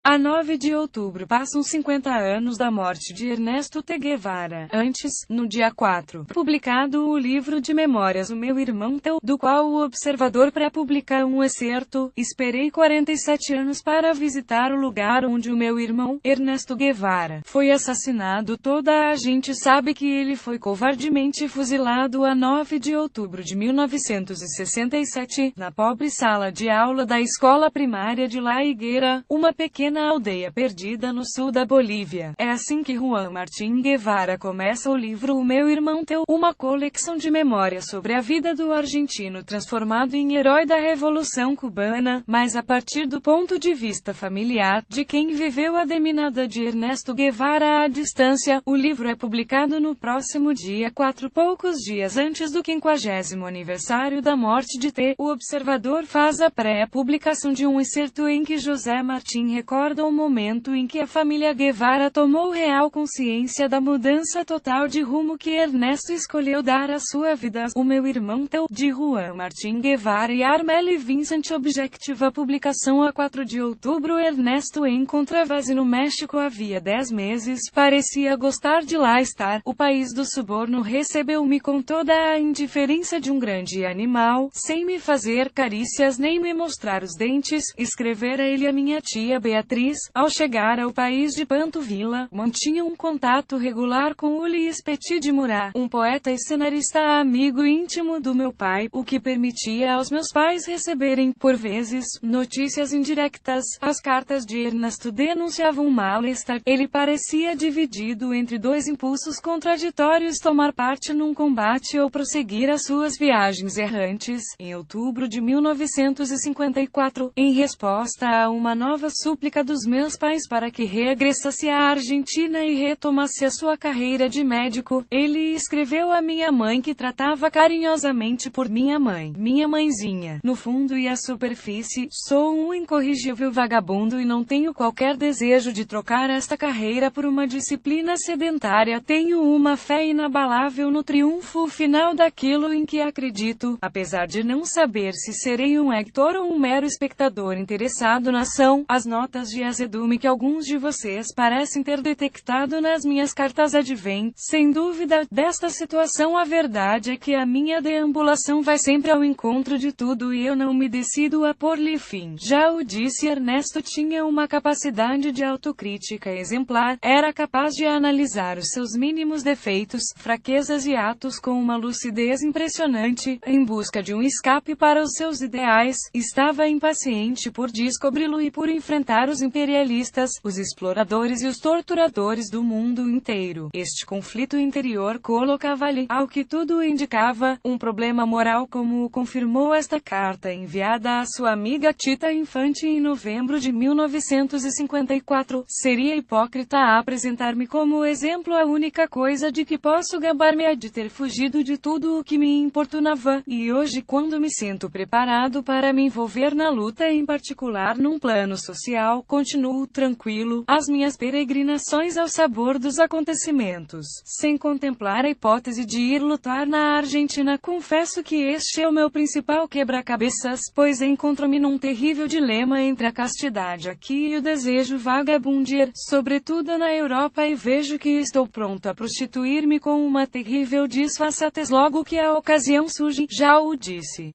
A 9 de outubro passam 50 anos da morte de Ernesto Che Guevara. Antes, no dia 4, publicado o livro de memórias O Meu Irmão Teu, do qual o Observador pré-publica um excerto. Esperei 47 anos para visitar o lugar onde o meu irmão, Ernesto Guevara, foi assassinado. Toda a gente sabe que ele foi covardemente fuzilado a 9 de outubro de 1967, na pobre sala de aula da escola primária de La Higuera, uma pequena aldeia perdida no sul da Bolívia. É assim que Juan Martín Guevara começa o livro O Meu Irmão Teu, uma coleção de memórias sobre a vida do argentino transformado em herói da Revolução Cubana, mas a partir do ponto de vista familiar, de quem viveu a deminada de Ernesto Guevara à distância. O livro é publicado no próximo dia 4, poucos dias antes do 50º aniversário da morte de T. O Observador faz a pré-publicação de um excerto em que José Martim recorda o momento em que a família Guevara tomou real consciência da mudança total de rumo que Ernesto escolheu dar à sua vida. O Meu Irmão Teu, de Juan Martín Guevara e Armelle Vincent. Objetiva publicação a 4 de outubro. Ernesto encontrava-se no México havia 10 meses, parecia gostar de lá estar. O país do suborno recebeu-me com toda a indiferença de um grande animal, sem me fazer carícias nem me mostrar os dentes. Escrevera ele a minha tia Beatriz. Ao chegar ao país de Pantovila, mantinha um contato regular com Ulises Petit de Murat, um poeta e cenarista amigo íntimo do meu pai, o que permitia aos meus pais receberem, por vezes, notícias indiretas. As cartas de Ernesto denunciavam um mal-estar. Ele parecia dividido entre dois impulsos contraditórios: tomar parte num combate ou prosseguir as suas viagens errantes. Em outubro de 1954, em resposta a uma nova súplica dos meus pais para que regressasse à Argentina e retomasse a sua carreira de médico, ele escreveu a minha mãe, que tratava carinhosamente por minha mãe, minha mãezinha. No fundo e à superfície, sou um incorrigível vagabundo e não tenho qualquer desejo de trocar esta carreira por uma disciplina sedentária. Tenho uma fé inabalável no triunfo final daquilo em que acredito, apesar de não saber se serei um Hector ou um mero espectador interessado na ação. As notas de azedume que alguns de vocês parecem ter detectado nas minhas cartas advêm, sem dúvida, desta situação. A verdade é que a minha deambulação vai sempre ao encontro de tudo e eu não me decido a pôr-lhe fim. Já o disse, Ernesto tinha uma capacidade de autocrítica exemplar, era capaz de analisar os seus mínimos defeitos, fraquezas e atos com uma lucidez impressionante, em busca de um escape para os seus ideais. Estava impaciente por descobri-lo e por enfrentar os imperialistas, os exploradores e os torturadores do mundo inteiro. Este conflito interior colocava-lhe, ao que tudo indicava, um problema moral, como o confirmou esta carta enviada à sua amiga Tita Infante em novembro de 1954. Seria hipócrita apresentar-me como exemplo. A única coisa de que posso gabar-me é de ter fugido de tudo o que me importunava, e hoje, quando me sinto preparado para me envolver na luta, em particular num plano social, continuo tranquilo, as minhas peregrinações ao sabor dos acontecimentos, sem contemplar a hipótese de ir lutar na Argentina. Confesso que este é o meu principal quebra-cabeças, pois encontro-me num terrível dilema entre a castidade aqui e o desejo vagabundir, sobretudo na Europa, e vejo que estou pronto a prostituir-me com uma terrível disfarçatez logo que a ocasião surge. Já o disse,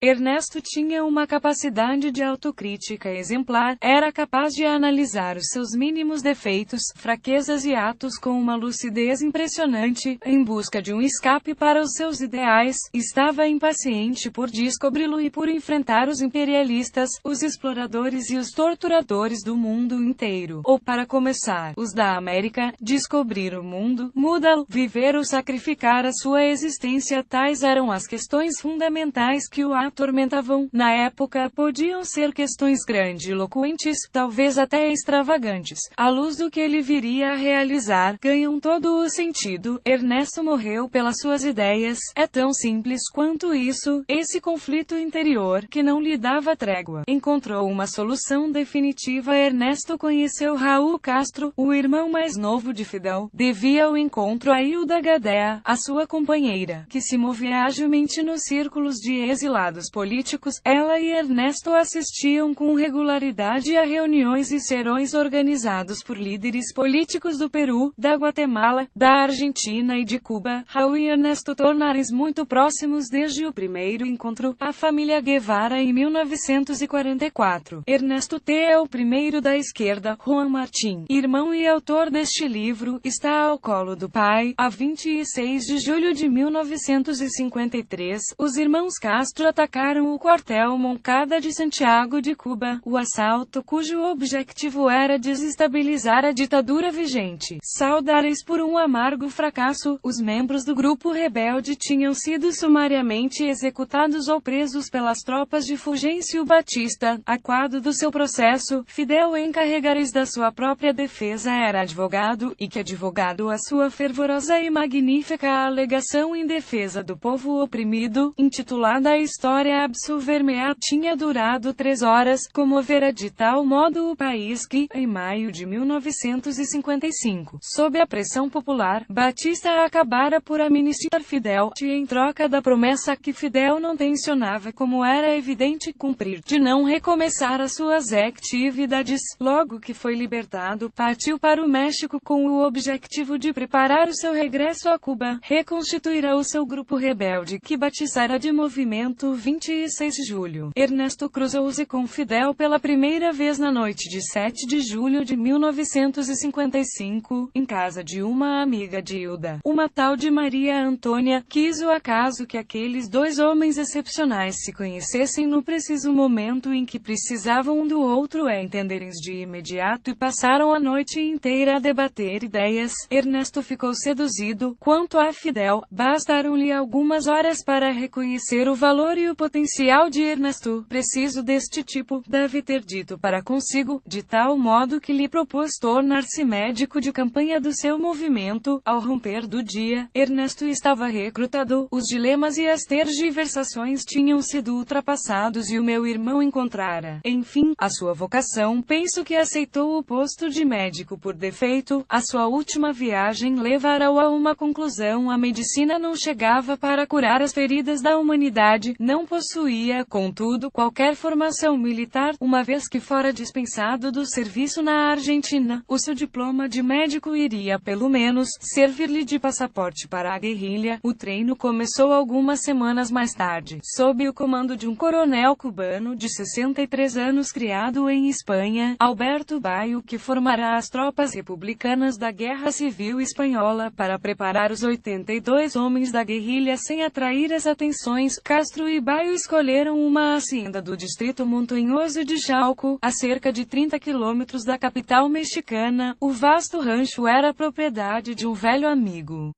Ernesto tinha uma capacidade de autocrítica exemplar, era capaz de analisar os seus mínimos defeitos, fraquezas e atos com uma lucidez impressionante, em busca de um escape para os seus ideais. Estava impaciente por descobri-lo e por enfrentar os imperialistas, os exploradores e os torturadores do mundo inteiro. Ou, para começar, os da América. Descobrir o mundo, mudá-lo, viver ou sacrificar a sua existência, tais eram as questões fundamentais que o atormentavam. Na época, podiam ser questões grandiloquentes, talvez até extravagantes. À luz do que ele viria a realizar, ganham todo o sentido. Ernesto morreu pelas suas ideias. É tão simples quanto isso. Esse conflito interior, que não lhe dava trégua, encontrou uma solução definitiva. Ernesto conheceu Raul Castro, o irmão mais novo de Fidel. Devia o encontro a Hilda Gadea, a sua companheira, que se movia agilmente nos círculos de exilados partidos políticos. Ela e Ernesto assistiam com regularidade a reuniões e serões organizados por líderes políticos do Peru, da Guatemala, da Argentina e de Cuba. Raul e Ernesto tornaram-se muito próximos desde o primeiro encontro. A família Guevara em 1944. Ernesto T. é o primeiro da esquerda. Juan Martín, irmão e autor deste livro, está ao colo do pai. A 26 de julho de 1953, os irmãos Castro atacaram o quartel Moncada de Santiago de Cuba. O assalto, cujo objetivo era desestabilizar a ditadura vigente. Saudáveis por um amargo fracasso, os membros do grupo rebelde tinham sido sumariamente executados ou presos pelas tropas de Fulgêncio Batista. Aquado do seu processo, Fidel encarregares da sua própria defesa era advogado, e que advogado a sua fervorosa e magnífica alegação em defesa do povo oprimido, intitulada A História Absolver-me-á, tinha durado 3 horas, comovera de tal modo o país que, em maio de 1955, sob a pressão popular, Batista acabara por amnistiar Fidel, e em troca da promessa que Fidel não tensionava, como era evidente, cumprir, de não recomeçar as suas atividades. Logo que foi libertado, partiu para o México com o objetivo de preparar o seu regresso a Cuba. Reconstituirá o seu grupo rebelde, que batizara de Movimento 26 de Julho. Ernesto cruzou-se com Fidel pela primeira vez na noite de 7 de julho de 1955, em casa de uma amiga de Hilda, uma tal de Maria Antônia. Quis o acaso que aqueles dois homens excepcionais se conhecessem no preciso momento em que precisavam um do outro, entenderem-se de imediato, e passaram a noite inteira a debater ideias. Ernesto ficou seduzido. Quanto a Fidel, bastaram-lhe algumas horas para reconhecer o valor e o potencial de Ernesto. Preciso deste tipo, deve ter dito para consigo, de tal modo que lhe propôs tornar-se médico de campanha do seu movimento. Ao romper do dia, Ernesto estava recrutado, os dilemas e as tergiversações tinham sido ultrapassados e o meu irmão encontrara, enfim, a sua vocação. Penso que aceitou o posto de médico por defeito. A sua última viagem levara-o a uma conclusão: a medicina não chegava para curar as feridas da humanidade. Não possuía, contudo, qualquer formação militar, uma vez que fora dispensado do serviço na Argentina. O seu diploma de médico iria, pelo menos, servir-lhe de passaporte para a guerrilha. O treino começou algumas semanas mais tarde, sob o comando de um coronel cubano de 63 anos criado em Espanha, Alberto Baio, que formará as tropas republicanas da Guerra Civil Espanhola para preparar os 82 homens da guerrilha sem atrair as atenções. Castro e Baio escolheram uma hacienda do distrito montanhoso de Chalco, a cerca de 30 quilômetros da capital mexicana. O vasto rancho era propriedade de um velho amigo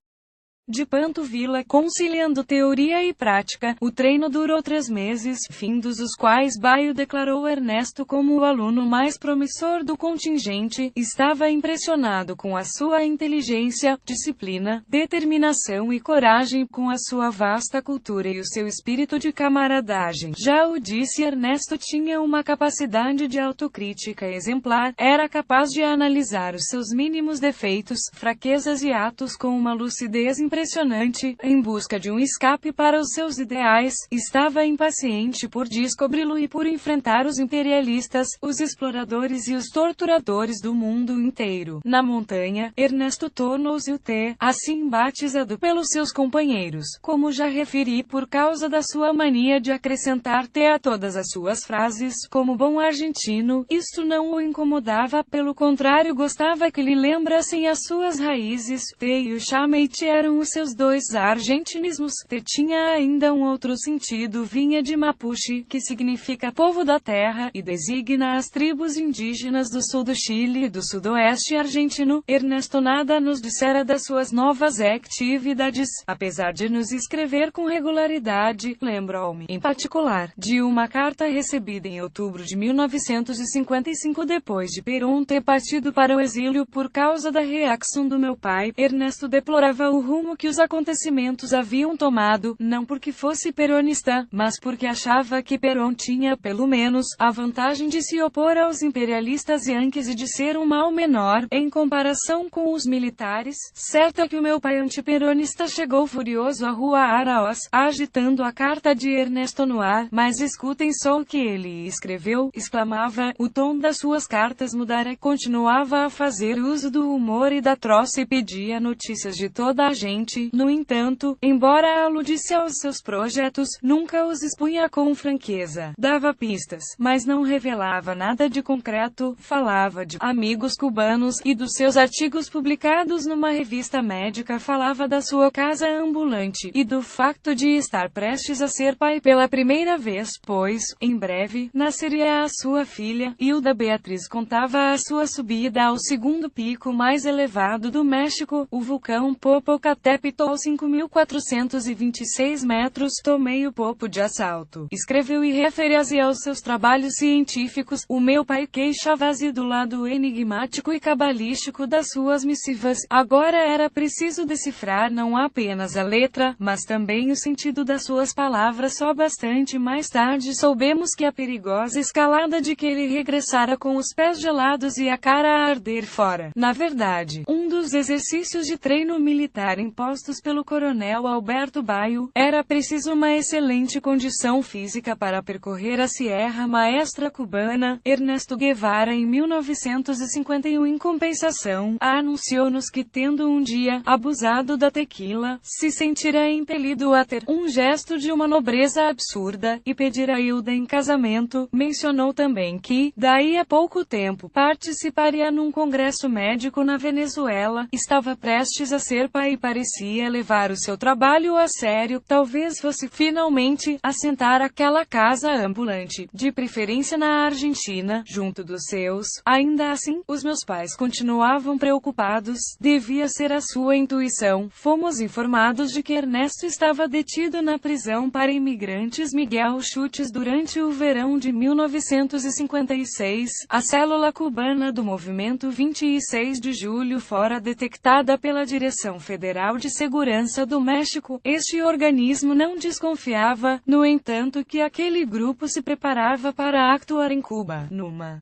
de Panto Villa. Conciliando teoria e prática, o treino durou 3 meses, findos os quais Baio declarou Ernesto como o aluno mais promissor do contingente. Estava impressionado com a sua inteligência, disciplina, determinação e coragem, com a sua vasta cultura e o seu espírito de camaradagem. Já o disse, Ernesto tinha uma capacidade de autocrítica exemplar, era capaz de analisar os seus mínimos defeitos, fraquezas e atos com uma lucidez impressionante, em busca de um escape para os seus ideais. Estava impaciente por descobri-lo e por enfrentar os imperialistas, os exploradores e os torturadores do mundo inteiro. Na montanha, Ernesto tornou-se o T, assim batizado pelos seus companheiros. Como já referi, por causa da sua mania de acrescentar T a todas as suas frases, como bom argentino, isto não o incomodava, pelo contrário, gostava que lhe lembrassem as suas raízes. T e o chamate eram os seus dois argentinismos. T tinha ainda um outro sentido, vinha de Mapuche, que significa povo da terra, e designa as tribos indígenas do sul do Chile e do sudoeste argentino. Ernesto nada nos dissera das suas novas atividades, apesar de nos escrever com regularidade. Lembrou-me, em particular, de uma carta recebida em outubro de 1955 depois de Perón ter partido para o exílio por causa da reação do meu pai. Ernesto deplorava o rumo rumo que os acontecimentos haviam tomado, não porque fosse peronista, mas porque achava que Perón tinha, pelo menos, a vantagem de se opor aos imperialistas yankees e de ser um mal menor, em comparação com os militares. Certo é que o meu pai antiperonista chegou furioso à rua Araós, agitando a carta de Ernesto no ar, mas escutem só o que ele escreveu, exclamava, o tom das suas cartas mudara, continuava a fazer uso do humor e da troça e pedia notícias de toda a gente. No entanto, embora aludisse aos seus projetos, nunca os expunha com franqueza. Dava pistas, mas não revelava nada de concreto, falava de amigos cubanos e dos seus artigos publicados numa revista médica, falava da sua casa ambulante e do facto de estar prestes a ser pai pela primeira vez, pois, em breve, nasceria a sua filha. Hilda Beatriz contava a sua subida ao segundo pico mais elevado do México, o vulcão Popocatépetl, 5.426 metros, tomei o popo de assalto. Escreveu e refere-se aos seus trabalhos científicos. O meu pai queixava-se do lado enigmático e cabalístico das suas missivas. Agora era preciso decifrar não apenas a letra, mas também o sentido das suas palavras. Só bastante mais tarde soubemos que a perigosa escalada de que ele regressara com os pés gelados e a cara a arder fora. Na verdade, um dos exercícios de treino militar impostos pelo coronel Alberto Baio, era preciso uma excelente condição física para percorrer a Sierra Maestra cubana. Ernesto Guevara, em 1951, em compensação, anunciou-nos que, tendo um dia abusado da tequila, se sentira impelido a ter um gesto de uma nobreza absurda e pedir a Hilda em casamento. Mencionou também que, daí a pouco tempo, participaria num congresso médico na Venezuela, estava prestes a ser pai e parecia levar o seu trabalho a sério, talvez fosse finalmente assentar aquela casa ambulante, de preferência na Argentina, junto dos seus. Ainda assim, os meus pais continuavam preocupados, devia ser a sua intuição. Fomos informados de que Ernesto estava detido na prisão para imigrantes Miguel Chutes durante o verão de 1956, a célula cubana do movimento 26 de julho fora detectada pela Direção Federal de Segurança do México. Este organismo não desconfiava, no entanto, que aquele grupo se preparava para actuar em Cuba. Numa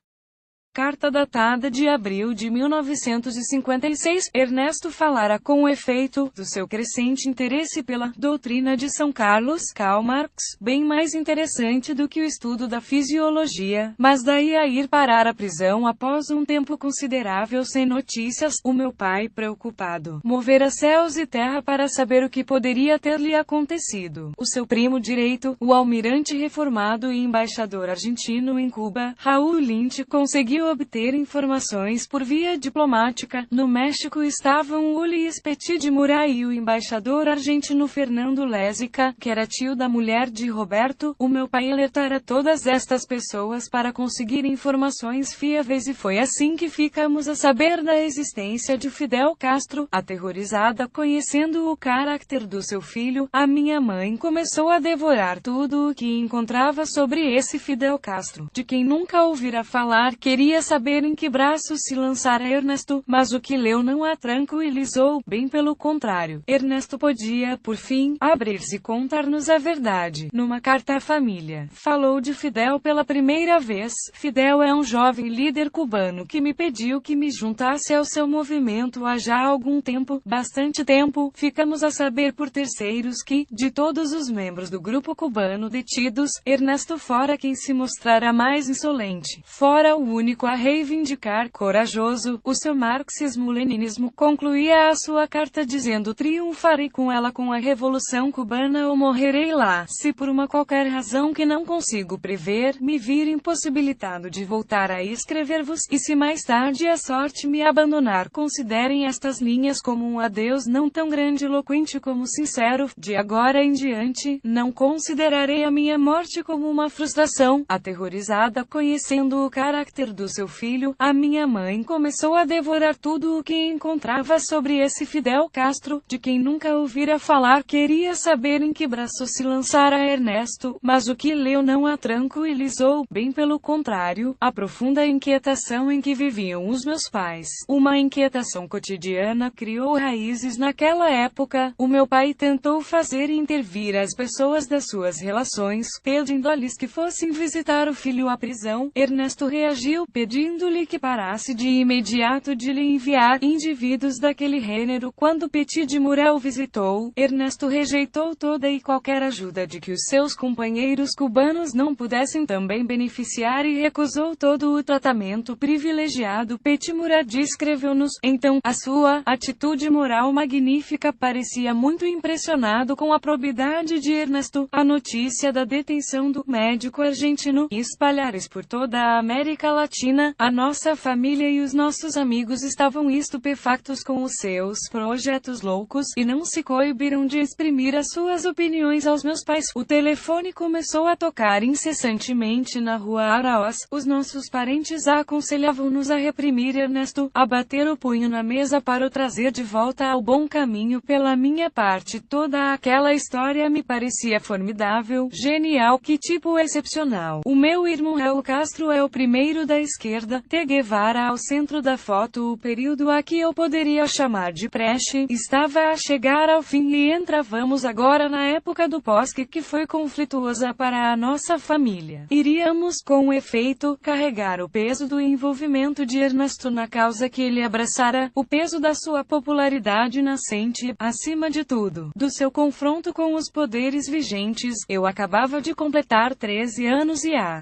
carta datada de abril de 1956, Ernesto falara com efeito do seu crescente interesse pela doutrina de São Carlos, Karl Marx, bem mais interessante do que o estudo da fisiologia, mas daí a ir parar à prisão após um tempo considerável sem notícias. O meu pai, preocupado, movera céus e terra para saber o que poderia ter-lhe acontecido. O seu primo direito, o almirante reformado e embaixador argentino em Cuba, Raul Lynch, conseguiu obter informações por via diplomática. No México estavam Ulises Petit de Muray e o embaixador argentino Fernando Lésica, que era tio da mulher de Roberto. O meu pai alertara todas estas pessoas para conseguir informações fiáveis e foi assim que ficamos a saber da existência de Fidel Castro. Aterrorizada, conhecendo o caráter do seu filho, a minha mãe começou a devorar tudo o que encontrava sobre esse Fidel Castro, de quem nunca ouvira falar. Queria saber em que braço se lançara Ernesto, mas o que leu não a tranquilizou, bem pelo contrário. Ernesto podia, por fim, abrir-se e contar-nos a verdade. Numa carta à família, falou de Fidel pela primeira vez. Fidel é um jovem líder cubano que me pediu que me juntasse ao seu movimento há já algum tempo, bastante tempo. Ficamos a saber por terceiros que, de todos os membros do grupo cubano detidos, Ernesto fora quem se mostrara mais insolente, fora o único a reivindicar, corajoso, o seu marxismo-leninismo. Concluía a sua carta dizendo: triunfarei com ela com a Revolução Cubana ou morrerei lá. Se por uma qualquer razão que não consigo prever, me vir impossibilitado de voltar a escrever-vos, e se mais tarde a sorte me abandonar, considerem estas linhas como um adeus não tão grandiloquente como sincero. De agora em diante, não considerarei a minha morte como uma frustração. Aterrorizada, conhecendo o caráter do seu filho, a minha mãe começou a devorar tudo o que encontrava sobre esse Fidel Castro, de quem nunca ouvira falar. Queria saber em que braço se lançara Ernesto, mas o que leu não a tranquilizou, bem pelo contrário, a profunda inquietação em que viviam os meus pais. Uma inquietação cotidiana criou raízes naquela época. O meu pai tentou fazer intervir as pessoas das suas relações, pedindo-lhes que fossem visitar o filho à prisão. Ernesto reagiu, pedindo-lhe que parasse de imediato de lhe enviar indivíduos daquele gênero. Quando Petit de Morel visitou, Ernesto rejeitou toda e qualquer ajuda de que os seus companheiros cubanos não pudessem também beneficiar e recusou todo o tratamento privilegiado. Petit Morel descreveu-nos, então, a sua atitude moral magnífica. Parecia muito impressionado com a probidade de Ernesto. A notícia da detenção do médico argentino espalhara-se por toda a América Latina. A nossa família e os nossos amigos estavam estupefactos com os seus projetos loucos, e não se coibiram de exprimir as suas opiniões aos meus pais. O telefone começou a tocar incessantemente na rua Araós. Os nossos parentes aconselhavam-nos a reprimir Ernesto, a bater o punho na mesa para o trazer de volta ao bom caminho. Pela minha parte, toda aquela história me parecia formidável, genial, que tipo excepcional. O meu irmão Raul Castro é o primeiro da esquerda, Che Guevara ao centro da foto. O período a que eu poderia chamar de creche estava a chegar ao fim e entrávamos agora na época do pós-que foi conflituosa para a nossa família. Iríamos, com efeito, carregar o peso do envolvimento de Ernesto na causa que ele abraçara, o peso da sua popularidade nascente, acima de tudo, do seu confronto com os poderes vigentes. Eu acabava de completar 13 anos e a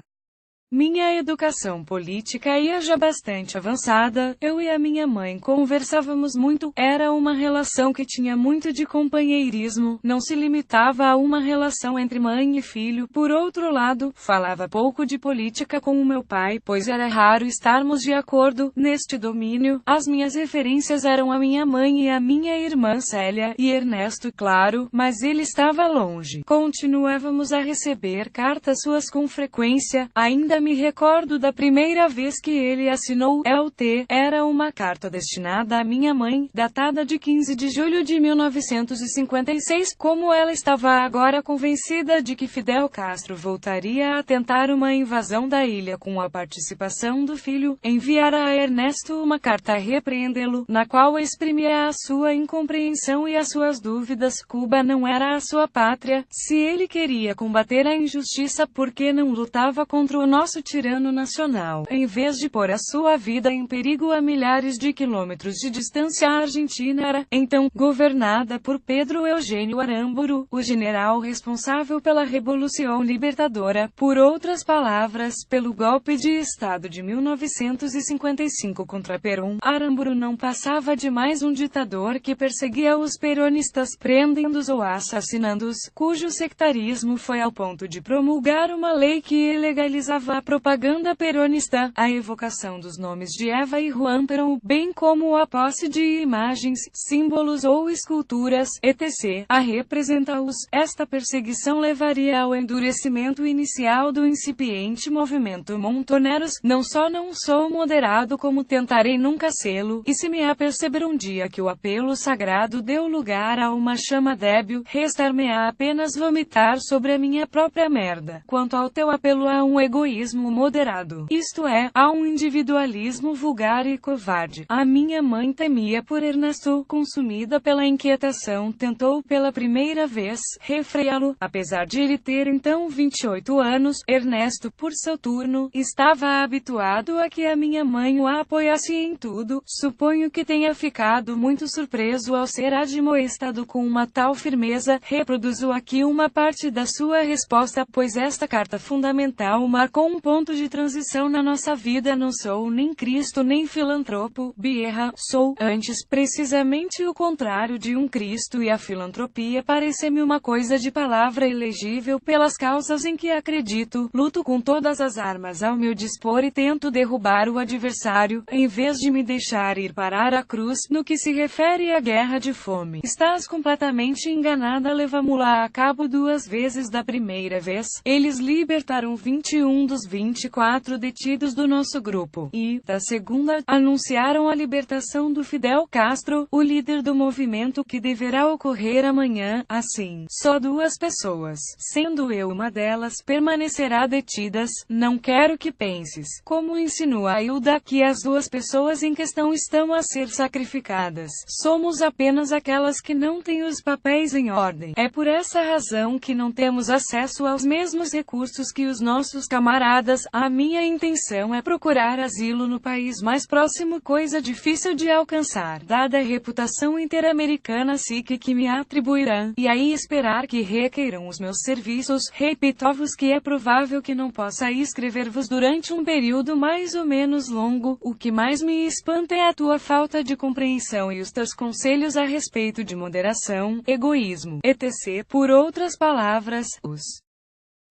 minha educação política ia já bastante avançada. Eu e a minha mãe conversávamos muito. Era uma relação que tinha muito de companheirismo, não se limitava a uma relação entre mãe e filho. Por outro lado, falava pouco de política com o meu pai, pois era raro estarmos de acordo neste domínio. As minhas referências eram a minha mãe e a minha irmã Célia, e Ernesto, claro, mas ele estava longe. Continuávamos a receber cartas suas com frequência. Ainda me recordo da primeira vez que ele assinou LT. Era uma carta destinada à minha mãe, datada de 15 de julho de 1956. Como ela estava agora convencida de que Fidel Castro voltaria a tentar uma invasão da ilha com a participação do filho, enviara a Ernesto uma carta a repreendê-lo, na qual exprimia a sua incompreensão e as suas dúvidas. Cuba não era a sua pátria. Se ele queria combater a injustiça, por que não lutava contra o nosso tirano nacional, em vez de pôr a sua vida em perigo a milhares de quilômetros de distância? A Argentina era, então, governada por Pedro Eugênio Aramburu, o general responsável pela Revolução Libertadora, por outras palavras, pelo golpe de Estado de 1955 contra Perón. Aramburu não passava de mais um ditador que perseguia os peronistas, prendendo-os ou assassinando-os, cujo sectarismo foi ao ponto de promulgar uma lei que legalizava a propaganda peronista, a evocação dos nomes de Eva e Juan Perón, bem como a posse de imagens, símbolos ou esculturas, etc., a representá-los. Esta perseguição levaria ao endurecimento inicial do incipiente movimento Montoneros. Não só não sou moderado, como tentarei nunca sê-lo, e se me aperceber um dia que o apelo sagrado deu lugar a uma chama débil, restar-me-á apenas vomitar sobre a minha própria merda. Quanto ao teu apelo a um egoísmo moderado, isto é, a um individualismo vulgar e covarde, a minha mãe temia por Ernesto. Consumida pela inquietação, tentou pela primeira vez refreá-lo. Apesar de ele ter então 28 anos, Ernesto, por seu turno, estava habituado a que a minha mãe o apoiasse em tudo. Suponho que tenha ficado muito surpreso ao ser admoestado com uma tal firmeza. Reproduzo aqui uma parte da sua resposta, pois esta carta fundamental marcou um ponto de transição na nossa vida. Não sou nem Cristo nem filantropo, Bierra, sou, antes, precisamente o contrário de um Cristo, e a filantropia parece-me uma coisa de palavra elegível. Pelas causas em que acredito, luto com todas as armas ao meu dispor e tento derrubar o adversário, em vez de me deixar ir parar a cruz. No que se refere à guerra de fome, estás completamente enganada. Levamo-la a cabo 2 vezes. Da primeira vez, eles libertaram 21 dos os 24 detidos do nosso grupo, e, da segunda, anunciaram a libertação do Fidel Castro, o líder do movimento que deverá ocorrer amanhã. Assim, só 2 pessoas, sendo eu uma delas, permanecerá detidas. Não quero que penses, como insinua Hilda, que as 2 pessoas em questão estão a ser sacrificadas. Somos apenas aquelas que não têm os papéis em ordem. É por essa razão que não temos acesso aos mesmos recursos que os nossos camaradas. A minha intenção é procurar asilo no país mais próximo, coisa difícil de alcançar, dada a reputação interamericana SIC que me atribuirão, e aí esperar que requeiram os meus serviços. Repito-vos que é provável que não possa escrever-vos durante um período mais ou menos longo. O que mais me espanta é a tua falta de compreensão e os teus conselhos a respeito de moderação, egoísmo, etc. Por outras palavras, os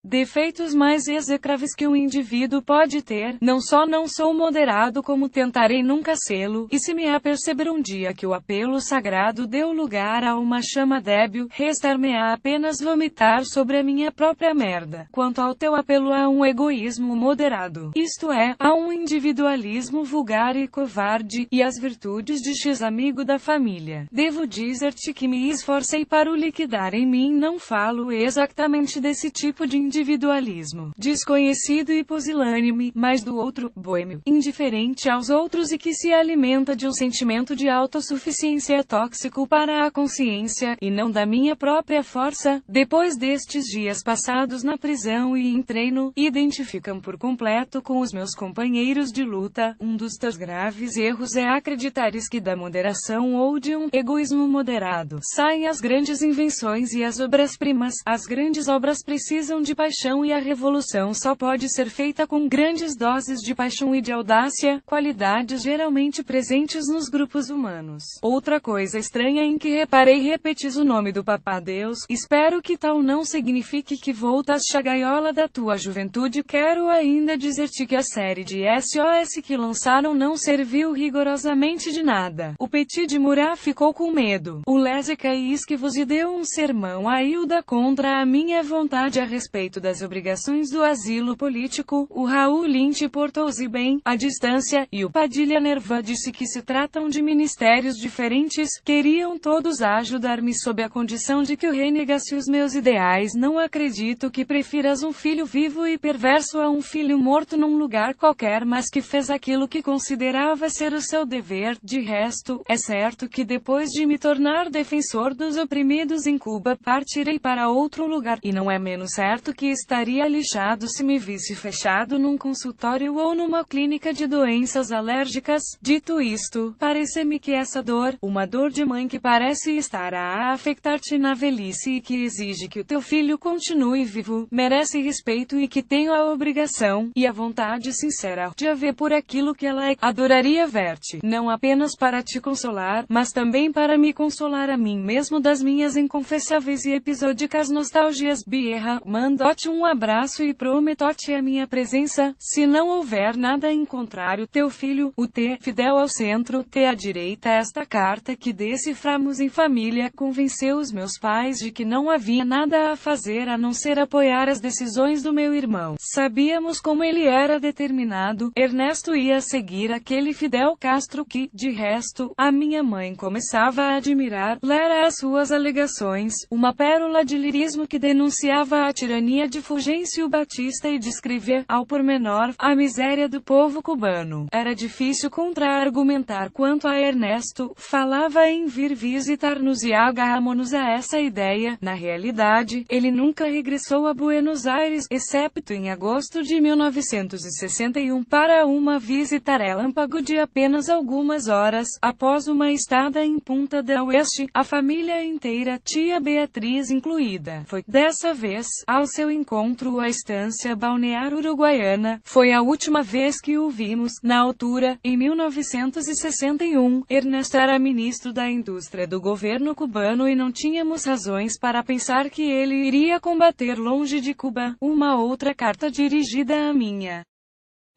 defeitos mais execráveis que um indivíduo pode ter. Não só não sou moderado, como tentarei nunca sê-lo, e se me aperceber um dia que o apelo sagrado deu lugar a uma chama débil, restar-me-á apenas vomitar sobre a minha própria merda. Quanto ao teu apelo a um egoísmo moderado, isto é, a um individualismo vulgar e covarde, e as virtudes de X amigo da família, devo dizer-te que me esforcei para o liquidar em mim. Não falo exatamente desse tipo de individualismo desconhecido e pusilânime, mas do outro, boêmio, indiferente aos outros e que se alimenta de um sentimento de autossuficiência tóxico para a consciência, e não da minha própria força. Depois destes dias passados na prisão e em treino, identificam por completo com os meus companheiros de luta. Um dos teus graves erros é acreditares que da moderação ou de um egoísmo moderado saem as grandes invenções e as obras-primas. As grandes obras precisam de paixão, e a revolução só pode ser feita com grandes doses de paixão e de audácia, qualidades geralmente presentes nos grupos humanos. Outra coisa estranha em que reparei: repetis o nome do Papá Deus. Espero que tal não signifique que voltaste à gaiola da tua juventude. Quero ainda dizer-te que a série de SOS que lançaram não serviu rigorosamente de nada. O Petit de Murat ficou com medo. O Lese Caísque-vos e deu um sermão a Hilda contra a minha vontade a respeito das obrigações do asilo político. O Raul Lynch portou-se bem à distância, e o Padilha Nerva disse que se tratam de ministérios diferentes. Queriam todos ajudar-me sob a condição de que eu renegasse os meus ideais. Não acredito que prefiras um filho vivo e perverso a um filho morto num lugar qualquer, mas que fez aquilo que considerava ser o seu dever. De resto, é certo que depois de me tornar defensor dos oprimidos em Cuba, partirei para outro lugar, e não é menos certo que estaria lixado se me visse fechado num consultório ou numa clínica de doenças alérgicas. Dito isto, parece-me que essa dor, uma dor de mãe que parece estar a afetar-te na velhice e que exige que o teu filho continue vivo, merece respeito e que tenho a obrigação, e a vontade sincera, de a ver por aquilo que ela é. Adoraria ver-te, não apenas para te consolar, mas também para me consolar a mim mesmo das minhas inconfessáveis e episódicas nostalgias. Bierra, mando-te um abraço e prometo-te a minha presença, se não houver nada em contrário. Teu filho, o T. Fidel ao centro, T à direita. Esta carta que deciframos em família convenceu os meus pais de que não havia nada a fazer a não ser apoiar as decisões do meu irmão. Sabíamos como ele era determinado. Ernesto ia seguir aquele Fidel Castro que, de resto, a minha mãe começava a admirar. Lera as suas alegações, uma pérola de lirismo que denunciava a tirania de Fulgêncio Batista e descrevia, ao pormenor, a miséria do povo cubano. Era difícil contra-argumentar quanto a Ernesto. Falava em vir visitar-nos e agarramo-nos a essa ideia. Na realidade, ele nunca regressou a Buenos Aires, excepto em agosto de 1961 para uma visita relâmpago de apenas algumas horas. Após uma estada em Punta del Oeste, a família inteira, tia Beatriz incluída, foi, dessa vez, ao seu encontro à estância balnear uruguaiana. Foi a última vez que o vimos. Na altura, em 1961, Ernesto era ministro da indústria do governo cubano e não tínhamos razões para pensar que ele iria combater longe de Cuba. Uma outra carta dirigida a minha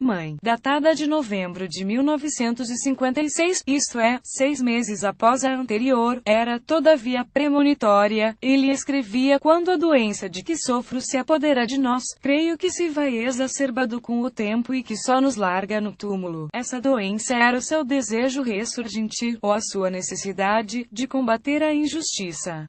Mãe, datada de novembro de 1956, isto é, 6 meses após a anterior, era todavia premonitória. Ele escrevia: quando a doença de que sofro se apodera de nós, creio que se vai exacerbando com o tempo e que só nos larga no túmulo. Essa doença era o seu desejo ressurgente, ou a sua necessidade, de combater a injustiça.